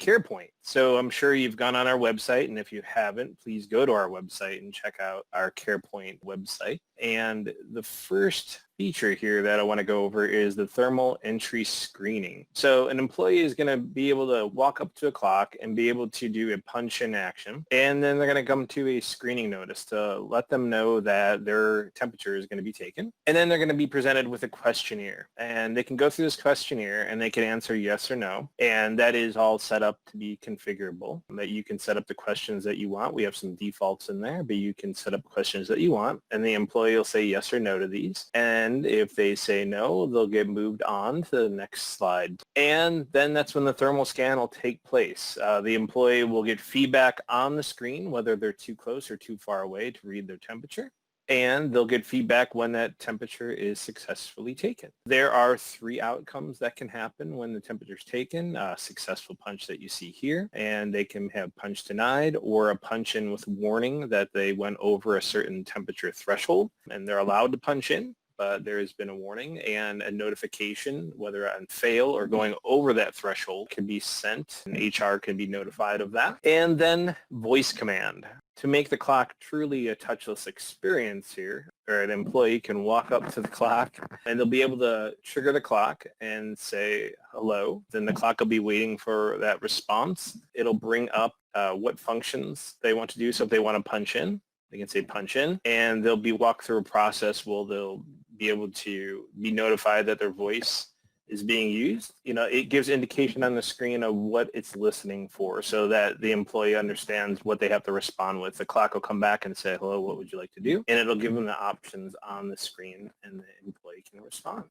CarePoint. So I'm sure you've gone on our website, and if you haven't, please go to our website and check out our CarePoint website. And the first feature here that I want to go over is the thermal entry screening. So an employee is going to be able to walk up to a clock and be able to do a punch-in action, and then they're going to come to a screening notice to let them know that their temperature is going to be taken. And then they're going to be presented with a questionnaire, and they can go through this questionnaire and they can answer yes or no, and that is all set up to be configurable, that you can set up the questions that you want. We have some defaults in there, but you can set up questions that you want, and the employee will say yes or no to these. And if they say no, they'll get moved on to the next slide. And then that's when the thermal scan will take place. The employee will get feedback on the screen, whether they're too close or too far away to read their temperature. And they'll get feedback when that temperature is successfully taken. There are 3 outcomes that can happen when the temperature is taken. A successful punch that you see here, and they can have punch denied or a punch in with warning that they went over a certain temperature threshold, and they're allowed to punch in, but there has been a warning, and a notification, whether on fail or going over that threshold, can be sent, and HR can be notified of that. And then voice command. To make the clock truly a touchless experience here, or an employee can walk up to the clock and they'll be able to trigger the clock and say hello. Then the clock will be waiting for that response. It'll bring up what functions they want to do. So if they want to punch in, they can say punch in, and they'll be walked through a process where they'll be able to be notified that their voice is being used. It gives indication on the screen of what it's listening for so that the employee understands what they have to respond with. The clock will come back and say, hello, what would you like to do? And it'll give them the options on the screen, and the employee can respond.